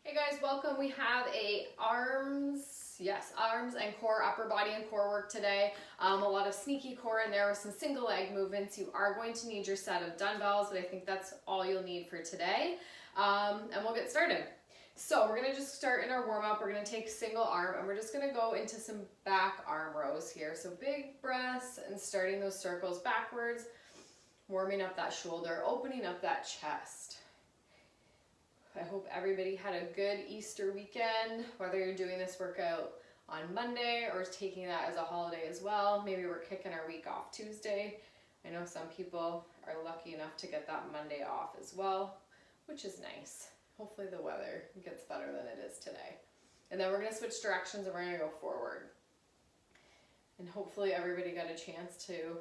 Hey guys, welcome. We have arms and core, upper body and core work today. A lot of sneaky core in there with some single leg movements. You are going to need your set of dumbbells, but I think that's all you'll need for today. And we'll get started. So we're gonna just start in our warm up. We're gonna take single arm and we're just gonna go into some back arm rows here. So big breaths and starting those circles backwards, warming up that shoulder, opening up that chest. I hope everybody had a good Easter weekend, whether you're doing this workout on Monday or taking that as a holiday as well. Maybe we're kicking our week off Tuesday. I know some people are lucky enough to get that Monday off as well, which is nice. Hopefully the weather gets better than it is today. And then we're gonna switch directions and we're gonna go forward. And hopefully everybody got a chance to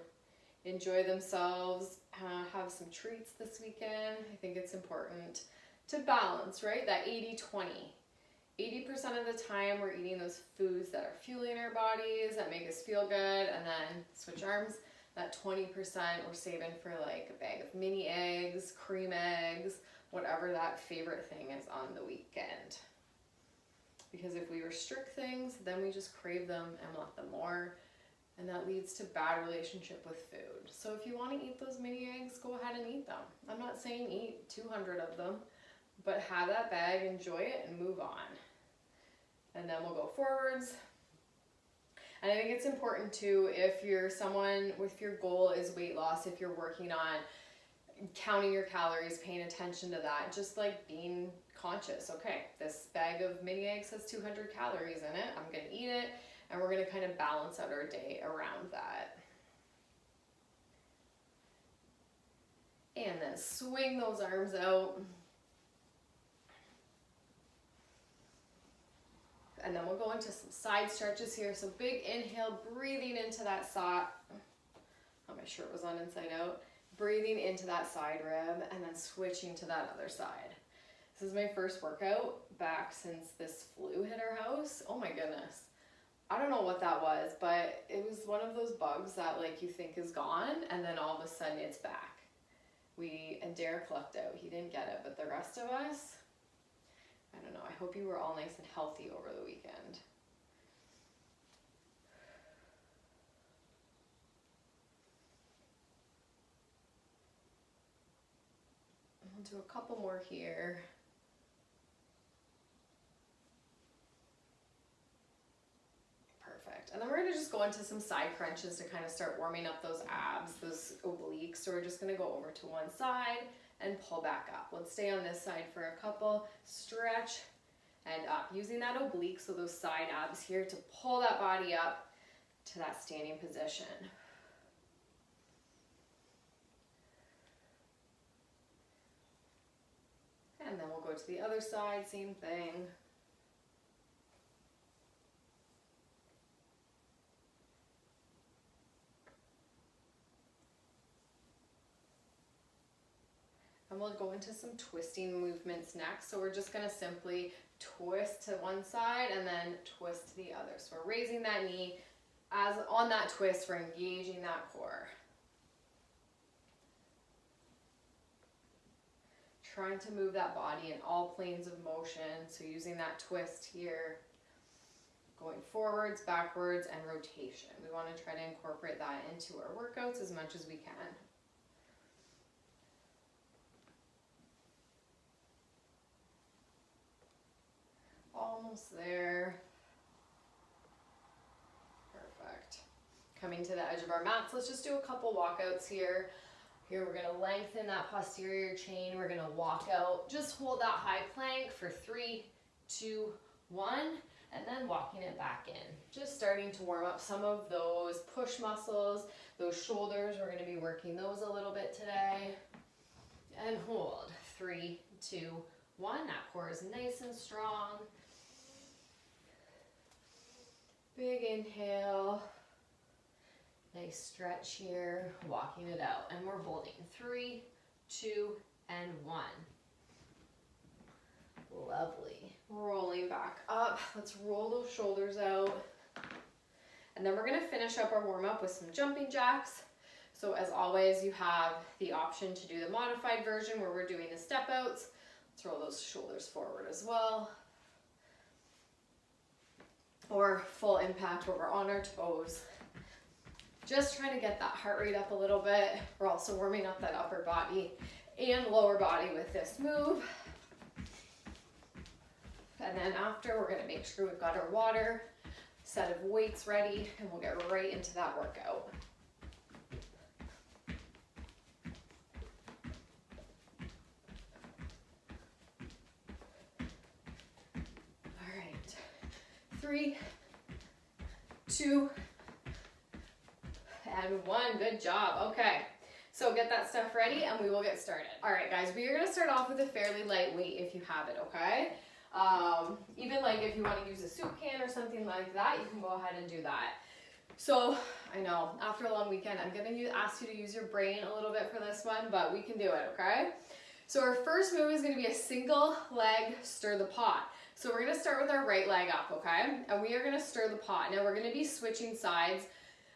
enjoy themselves, have some treats this weekend. I think it's important to balance, right? That 80-20. 80% of the time we're eating those foods that are fueling our bodies, that make us feel good, and then switch arms. That 20% we're saving for like a bag of mini eggs, cream eggs, whatever that favorite thing is on the weekend. Because if we restrict things, then we just crave them and want them more, and that leads to bad relationship with food. So if you want to eat those mini eggs, go ahead and eat them. I'm not saying eat 200 of them, but have that bag, enjoy it, and move on. And then we'll go forwards. And I think it's important too, if you're someone with your goal is weight loss, if you're working on counting your calories, paying attention to that, just like being conscious. Okay, this bag of mini eggs has 200 calories in it. I'm gonna eat it, and we're gonna kind of balance out our day around that. And then swing those arms out. And then we'll go into some side stretches here. So big inhale, breathing into that side. Oh, my shirt was on inside out. Breathing into that side rib and then switching to that other side. This is my first workout back since this flu hit our house. Oh my goodness. I don't know what that was, but it was one of those bugs that like you think is gone and then all of a sudden it's back. And Derek lucked out. He didn't get it, but the rest of us, I don't know. I hope you were all nice and healthy over the weekend. I'll do a couple more here. Perfect. And then we're going to just go into some side crunches to kind of start warming up those abs, those obliques. So we're just going to go over to one side and pull back up. Let's stay on this side for a couple. Stretch and up, using that oblique, so those side abs here, to pull that body up to that standing position. And then we'll go to the other side, same thing. And we'll go into some twisting movements next. So we're just gonna simply twist to one side and then twist to the other. So we're raising that knee. As on that twist, we're engaging that core. Trying to move that body in all planes of motion. So using that twist here, going forwards, backwards, and rotation. We want to try to incorporate that into our workouts as much as we can. Almost there. Perfect. Coming to the edge of our mats, let's just do a couple walkouts here. Here we're gonna lengthen that posterior chain. We're gonna walk out. Just hold that high plank for 3, 2, 1, and then walking it back in. Just starting to warm up some of those push muscles, those shoulders. We're gonna be working those a little bit today. And hold. 3, 2, 1. That core is nice and strong. Big inhale, nice stretch here, walking it out, and we're holding 3, 2, and 1. Lovely. Rolling back up. Let's roll those shoulders out. And then we're gonna finish up our warm up with some jumping jacks. So as always, you have the option to do the modified version where we're doing the step outs. Throw those shoulders forward as well. Or full impact where we're on our toes. Just trying to get that heart rate up a little bit. We're also warming up that upper body and lower body with this move. And then after, we're gonna make sure we've got our water, set of weights ready, and we'll get right into that workout. All right, 3, 2, and 1, good job, okay. So get that stuff ready and we will get started. All right guys, we are gonna start off with a fairly light weight if you have it, okay? Even like if you want to use a soup can or something like that, you can go ahead and do that. So I know after a long weekend, I'm gonna ask you to use your brain a little bit for this one, but we can do it, okay? So our first move is gonna be a single leg stir the pot. So we're gonna start with our right leg up, okay? And we are gonna stir the pot. Now we're gonna be switching sides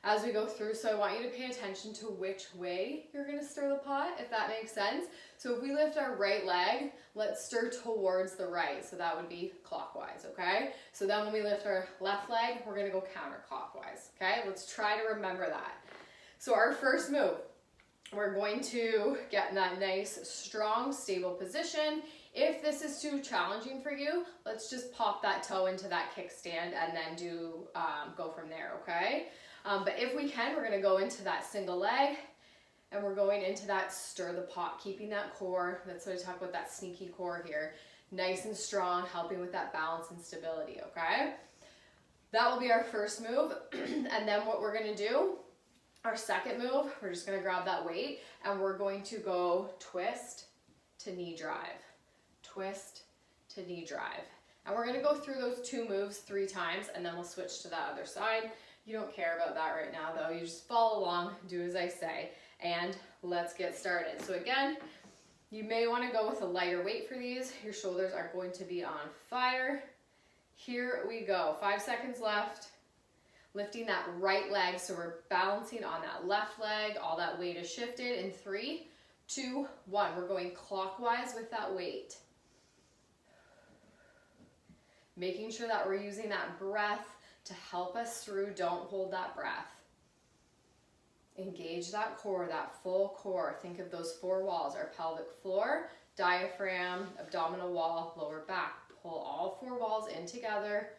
as we go through, so I want you to pay attention to which way you're gonna stir the pot, if that makes sense. So if we lift our right leg, let's stir towards the right, so that would be clockwise, okay? So then when we lift our left leg, we're gonna go counterclockwise, okay? Let's try to remember that. So our first move, we're going to get in that nice, strong, stable position. If this is too challenging for you, let's just pop that toe into that kickstand and then go from there, okay? But if we can, we're gonna go into that single leg and we're going into that stir the pot, keeping that core. That's what I talk about, that sneaky core here. Nice and strong, helping with that balance and stability, okay? That will be our first move. And then what we're gonna do, our second move, we're just gonna grab that weight and we're going to go twist to knee drive. Twist to knee drive. And we're gonna go through those 2 moves 3 times and then we'll switch to that other side. You don't care about that right now though. You just follow along, do as I say, and let's get started. So again, you may want to go with a lighter weight for these. Your shoulders are going to be on fire. Here we go, 5 seconds left. Lifting that right leg, so we're balancing on that left leg. All that weight is shifted in 3, 2, 1. We're going clockwise with that weight. Making sure that we're using that breath to help us through. Don't hold that breath. Engage that core, that full core. Think of those 4 walls, our pelvic floor, diaphragm, abdominal wall, lower back. Pull all 4 walls in together.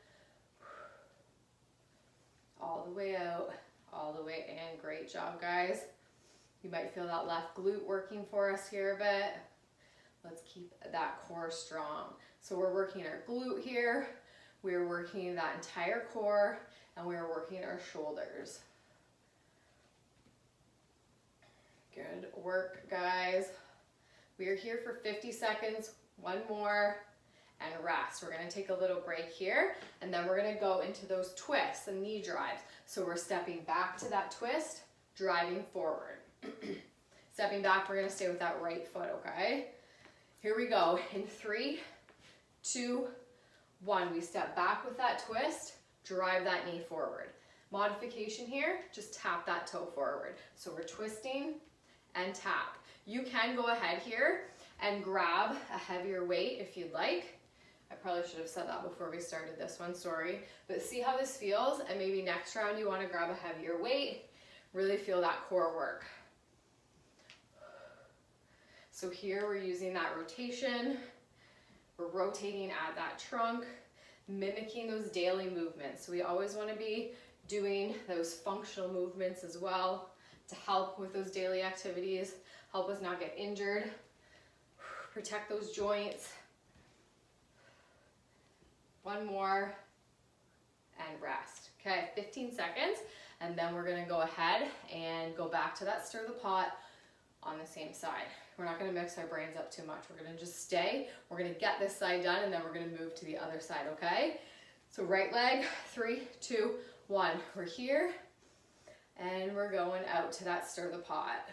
All the way out, all the way in. Great job, guys. You might feel that left glute working for us here a bit. Let's keep that core strong. So we're working our glute here. We're working that entire core and we're working our shoulders. Good work, guys. We are here for 50 seconds, 1 more, and rest. We're gonna take a little break here and then we're gonna go into those twists and knee drives. So we're stepping back to that twist, driving forward. Stepping back, we're gonna stay with that right foot, okay? Here we go, in 3, 2, 1, we step back with that twist, drive that knee forward. Modification here, just tap that toe forward. So we're twisting and tap. You can go ahead here and grab a heavier weight if you'd like. I probably should have said that before we started this one, sorry. But see how this feels, and maybe next round you wanna grab a heavier weight. Really feel that core work. So here we're using that rotation. We're rotating at that trunk, mimicking those daily movements. So we always want to be doing those functional movements as well to help with those daily activities, help us not get injured, protect those joints. 1 more and rest. Okay, 15 seconds, and then we're gonna go ahead and go back to that stir the pot on the same side. We're not gonna mix our brains up too much. We're gonna just stay. We're gonna get this side done and then we're gonna move to the other side, okay? So right leg, 3, 2, 1. We're here and we're going out to that stir the pot.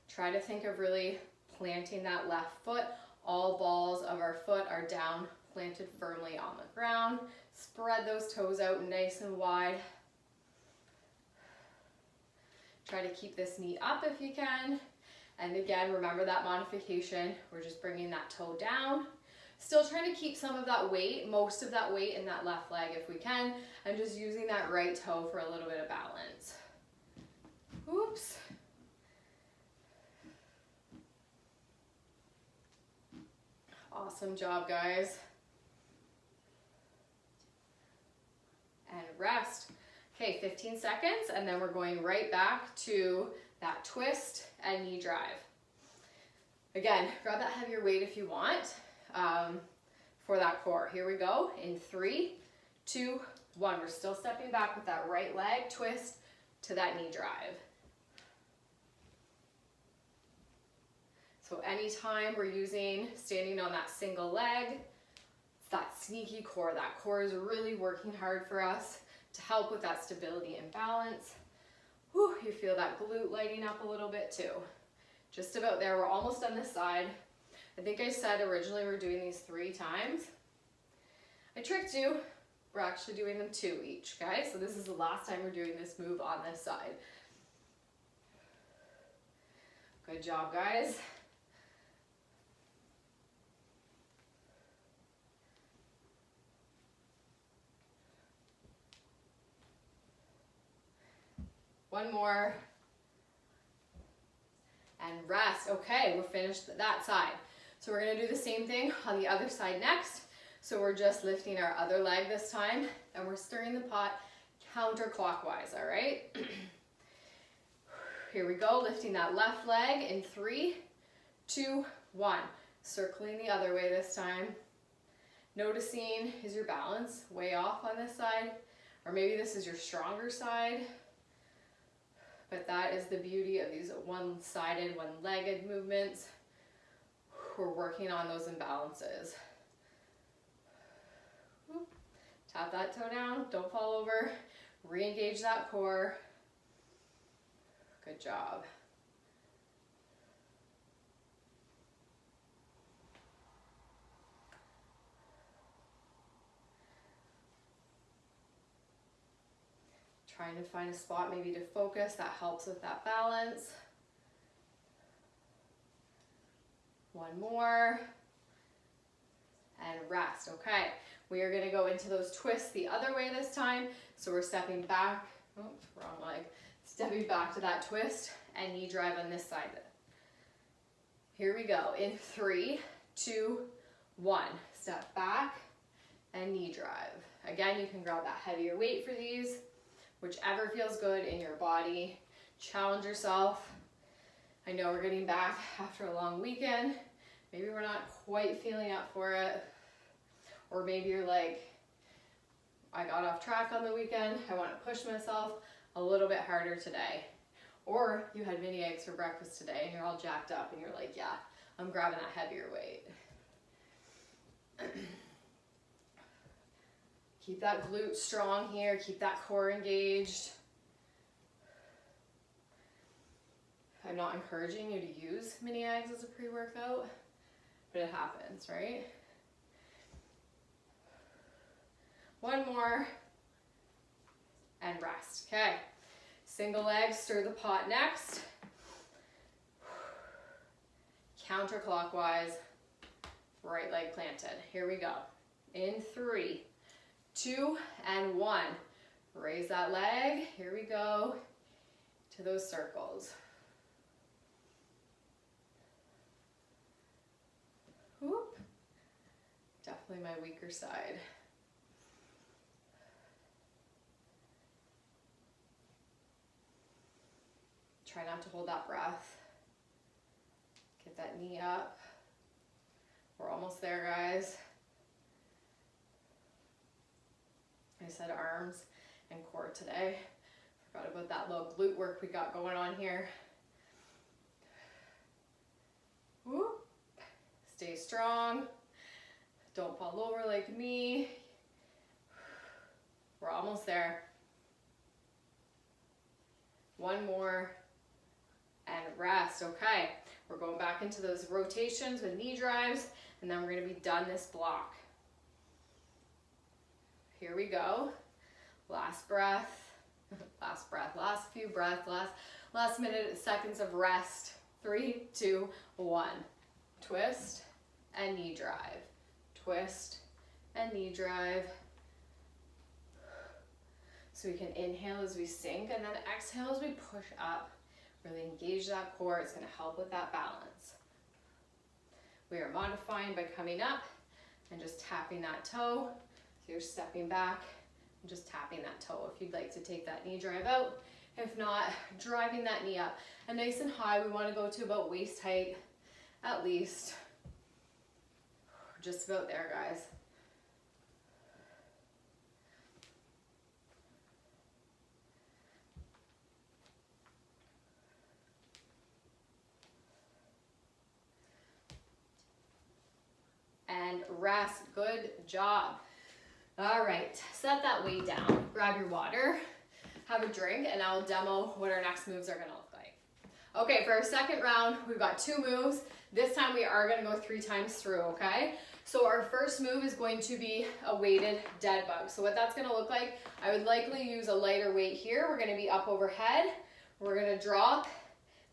Try to think of really planting that left foot. All balls of our foot are down, planted firmly on the ground. Spread those toes out nice and wide. Try to keep this knee up if you can. And again, remember that modification. We're just bringing that toe down. Still trying to keep some of that weight, most of that weight in that left leg if we can, and just using that right toe for a little bit of balance. Oops. Awesome job, guys. And rest. Okay, 15 seconds, and then we're going right back to that twist and knee drive. Again, grab that heavier weight if you want for that core. Here we go in 3, 2, 1. We're still stepping back with that right leg twist to that knee drive. So anytime we're standing on that single leg, it's that sneaky core. That core is really working hard for us to help with that stability and balance. Whew, you feel that glute lighting up a little bit too. Just about there. We're almost on this side. I think I said originally we're doing these 3 times. I tricked you. We're actually doing them 2 each, okay? So this is the last time we're doing this move on this side. Good job, guys. One more. And rest. Okay, we're finished that side. So we're gonna do the same thing on the other side next. So we're just lifting our other leg this time, and we're stirring the pot counterclockwise, all right? Here we go, lifting that left leg in 3, 2, 1. Circling the other way this time. Noticing, is your balance way off on this side? Or maybe this is your stronger side. But that is the beauty of these one-sided, one-legged movements. We're working on those imbalances. Tap that toe down, don't fall over. Re-engage that core. Good job. Trying to find a spot maybe to focus that helps with that balance. One more. And rest. Okay, we are gonna go into those twists the other way this time. So we're stepping back, oops, wrong leg. Stepping back to that twist and knee drive on this side. Here we go, in 3, 2, 1. Step back and knee drive. Again, you can grab that heavier weight for these, whichever feels good in your body. Challenge yourself. I know we're getting back after a long weekend. Maybe we're not quite feeling up for it. Or maybe you're like, I got off track on the weekend. I want to push myself a little bit harder today. Or you had mini eggs for breakfast today and you're all jacked up and you're like, yeah, I'm grabbing that heavier weight. Keep that glute strong here. Keep that core engaged. I'm not encouraging you to use mini eggs as a pre-workout, but it happens, right? One more, and rest. Okay, single leg, stir the pot next. Counterclockwise, right leg planted. Here we go. In 3, 2, and 1. Raise that leg. Here we go to those circles. Whoop. Definitely my weaker side. Try not to hold that breath. Get that knee up. We're almost there, guys. I said arms and core today. Forgot about that little glute work we got going on here. Whoop. Stay strong. Don't fall over like me. We're almost there. One more. And rest. Okay, we're going back into those rotations with knee drives, and then we're going to be done this block. Here we go. Last breath. Last breath. Last few breaths. Last minute seconds of rest. 3, 2, 1. Twist and knee drive. Twist and knee drive. So we can inhale as we sink and then exhale as we push up. Really engage that core. It's going to help with that balance. We are modifying by coming up and just tapping that toe. So you're stepping back and just tapping that toe if you'd like to take that knee drive out. If not, driving that knee up. And nice and high, we want to go to about waist height at least. Just about there, guys. And rest. Good job. All right, set that weight down. Grab your water, have a drink, and I'll demo what our next moves are gonna look like. Okay, for our second round, we've got 2 moves. This time we are gonna go 3 times through, okay? So our first move is going to be a weighted dead bug. So what that's gonna look like, I would likely use a lighter weight here. We're gonna be up overhead. We're gonna drop,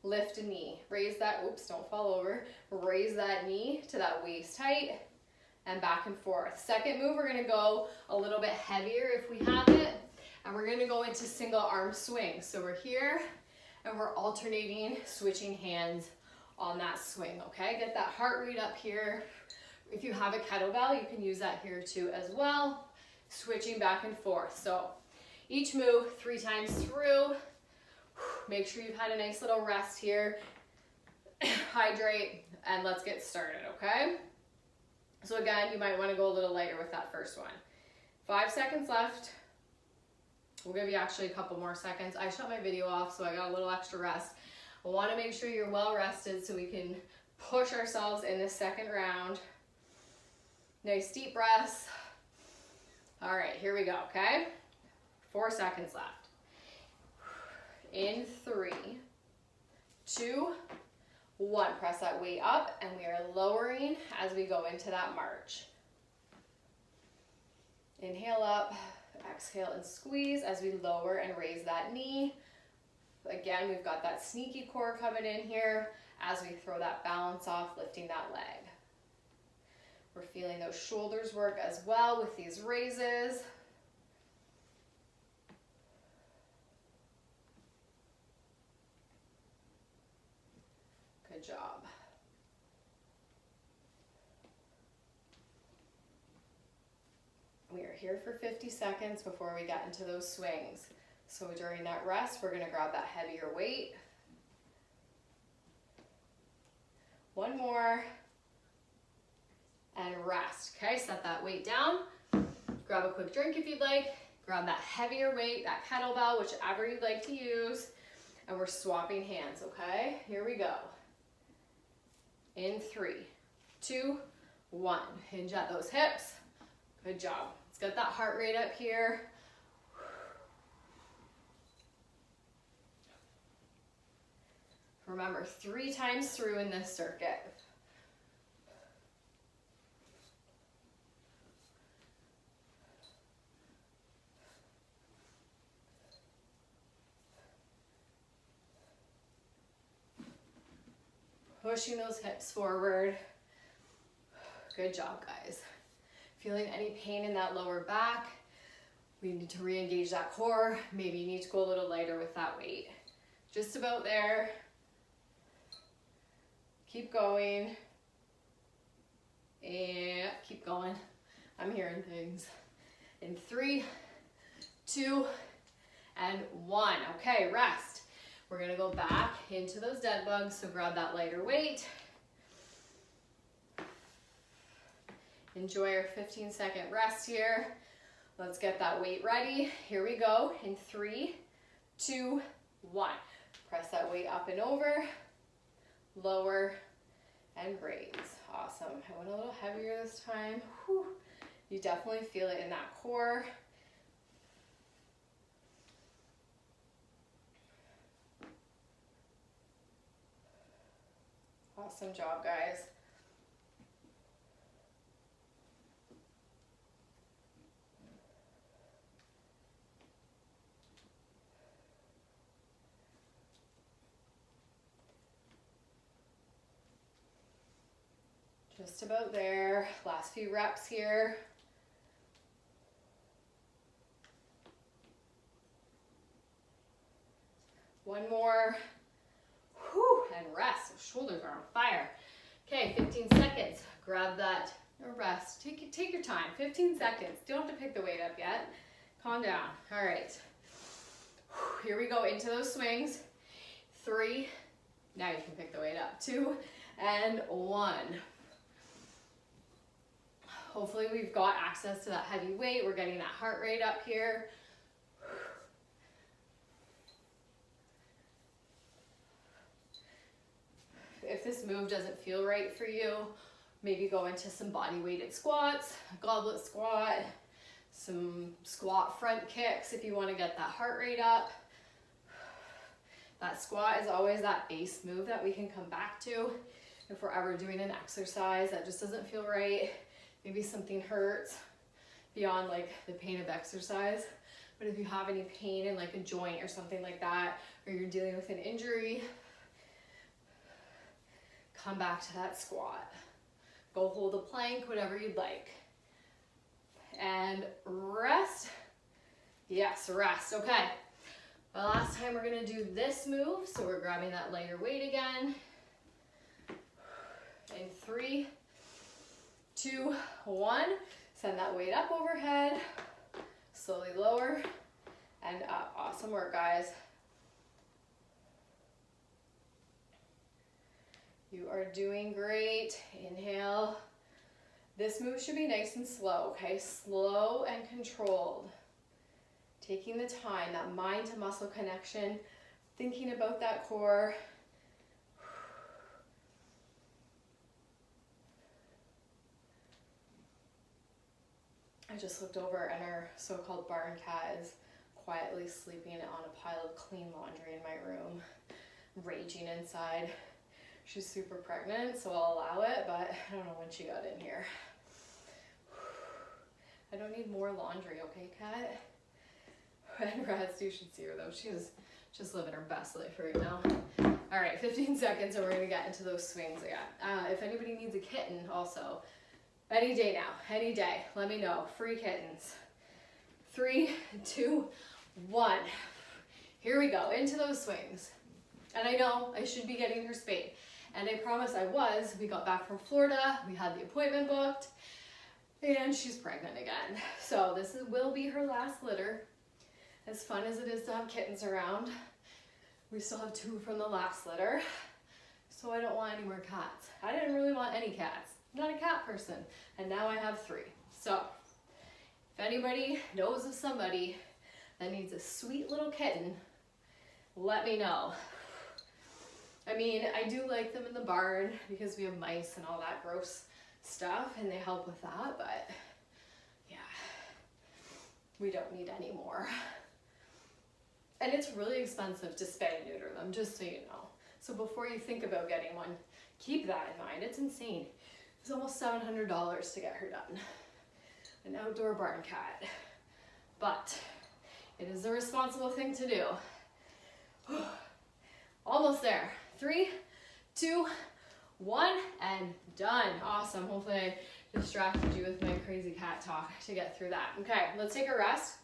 lift a knee. Raise that, oops, don't fall over. Raise that knee to that waist height and back and forth. Second move, we're gonna go a little bit heavier if we have it. And we're gonna go into single arm swing. So we're here and we're alternating, switching hands on that swing, okay? Get that heart rate up here. If you have a kettlebell, you can use that here too as well. Switching back and forth. So each move 3 times through. Make sure you've had a nice little rest here. Hydrate, and let's get started, okay? So again, you might want to go a little lighter with that first one. 5 seconds left. We'll give you actually a couple more seconds. I shut my video off, so I got a little extra rest. I want to make sure you're well rested so we can push ourselves in this second round. Nice deep breaths. All right, here we go, okay? 4 seconds left. In 3, 2, 1. Press that weight up, and we are lowering as we go into that march. Inhale up, exhale and squeeze as we lower and raise that knee. Again, we've got that sneaky core coming in here as we throw that balance off, lifting that leg. We're feeling those shoulders work as well with these raises. Good job. We are here for 50 seconds before we get into those swings. So during that rest, we're going to grab that heavier weight. 1 more. And rest. Okay, set that weight down. Grab a quick drink if you'd like. Grab that heavier weight, that kettlebell, whichever you'd like to use. And we're swapping hands, okay? Here we go. In 3, 2, 1. Hinge at those hips. Good job. Let's get that heart rate up here. Remember, 3 times through in this circuit. Pushing those hips forward. Good job, guys. Feeling any pain in that lower back? We need to re-engage that core. Maybe you need to go a little lighter with that weight. Just about there. Keep going. And keep going. I'm hearing things. In 3, 2, and 1. Okay, rest. We're gonna go back into those dead bugs, so grab that lighter weight. Enjoy our 15-second rest here. Let's get that weight ready. Here we go. In 3, 2, 1. Press that weight up and over, lower, and raise. Awesome. I went a little heavier this time. Whew. You definitely feel it in that core. Awesome job, guys. Just about there. Last few reps here. One more. Whew, and rest. Those shoulders are on fire. Okay, 15 seconds. Grab that rest. Take your time. 15 seconds. Don't have to pick the weight up yet. Calm down. All right. Here we go into those swings. 3. Now you can pick the weight up. 2 and 1. Hopefully we've got access to that heavy weight. We're getting that heart rate up here. If this move doesn't feel right for you, maybe go into some body weighted squats, a goblet squat, some squat front kicks if you want to get that heart rate up. That squat is always that base move that we can come back to if we're ever doing an exercise that just doesn't feel right. Maybe something hurts beyond like the pain of exercise. But if you have any pain in like a joint or something like that, or you're dealing with an injury, come back to that squat. Go hold a plank, whatever you'd like. And rest. Yes, rest. Okay. The last time we're gonna do this move, so we're grabbing that lighter weight again. In 3, 2, 1. Send that weight up overhead. Slowly lower and up. Awesome work, guys. You are doing great. Inhale. This move should be nice and slow, okay? Slow and controlled. Taking the time, that mind to muscle connection, thinking about that core. I just looked over and our so-called barn cat is quietly sleeping on a pile of clean laundry in my room, raging inside. She's super pregnant, so I'll allow it, but I don't know when she got in here. I don't need more laundry, okay, cat? And rest, you should see her though. She is just living her best life right now. All right, 15 seconds and we're gonna get into those swings again. If anybody needs a kitten also, any day now, any day, let me know. Free kittens. 3, 2, 1. Here we go, into those swings. And I know I should be getting her spayed. And I promise I was. We got back from Florida, we had the appointment booked, and she's pregnant again. So this will be her last litter. As fun as it is to have kittens around, we still have 2 from the last litter. So I don't want any more cats. I didn't really want any cats. I'm not a cat person. And now I have 3. So if anybody knows of somebody that needs a sweet little kitten, let me know. I mean, I do like them in the barn because we have mice and all that gross stuff and they help with that, but yeah, we don't need any more. And it's really expensive to spay and neuter them, just so you know. So before you think about getting one, keep that in mind. It's insane. It's almost $700 to get her done. An outdoor barn cat. But it is the responsible thing to do. Almost there. 3, 2, 1, and done. Awesome. Hopefully I distracted you with my crazy cat talk to get through that. Okay, let's take a rest.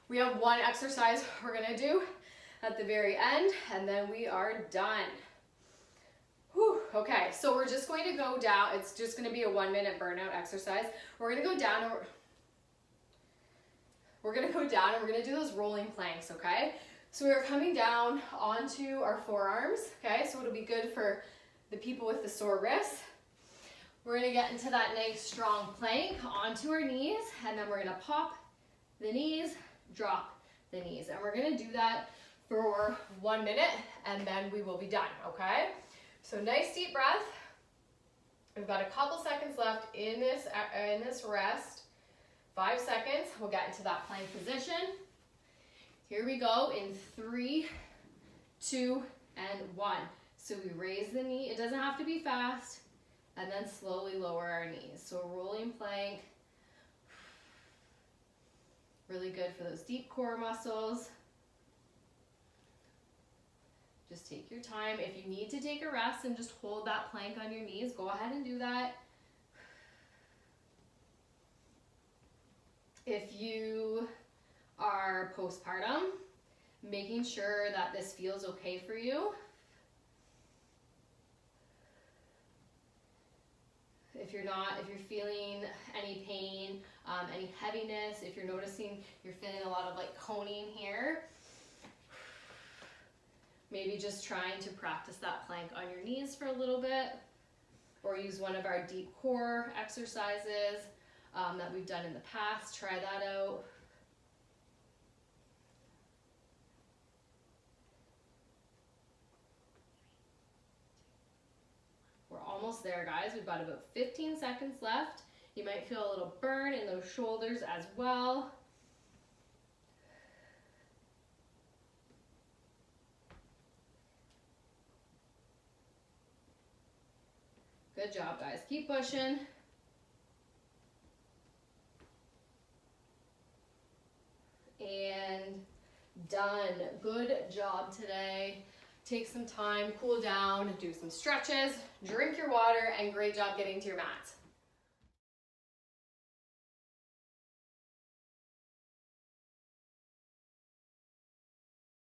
We have one exercise we're gonna do at the very end, and then we are done. Whew. Okay, so we're just going to go down. It's just gonna be a 1-minute burnout exercise. We're gonna go down and we're gonna do those rolling planks, okay? So we're coming down onto our forearms, okay? So it'll be good for the people with the sore wrists. We're gonna get into that nice strong plank onto our knees, and then we're gonna pop the knees, drop the knees. And we're gonna do that for 1 minute, and then we will be done, okay? So nice deep breath. We've got a couple seconds left in this rest. 5 seconds, we'll get into that plank position. Here we go in 3, 2, and 1. So we raise the knee, it doesn't have to be fast, and then slowly lower our knees. So a rolling plank, really good for those deep core muscles. Just take your time. If you need to take a rest and just hold that plank on your knees, go ahead and do that. If you are postpartum, making sure that this feels okay for you. If you're feeling any pain, any heaviness, if you're noticing you're feeling a lot of like coning here, maybe just trying to practice that plank on your knees for a little bit, or use one of our deep core exercises that we've done in the past. Try that out. We're almost there, guys. We've got about 15 seconds left. You might feel a little burn in those shoulders as well. Good job, guys. Keep pushing. And done. Good job today. Take some time, cool down, do some stretches, drink your water, and great job getting to your mat.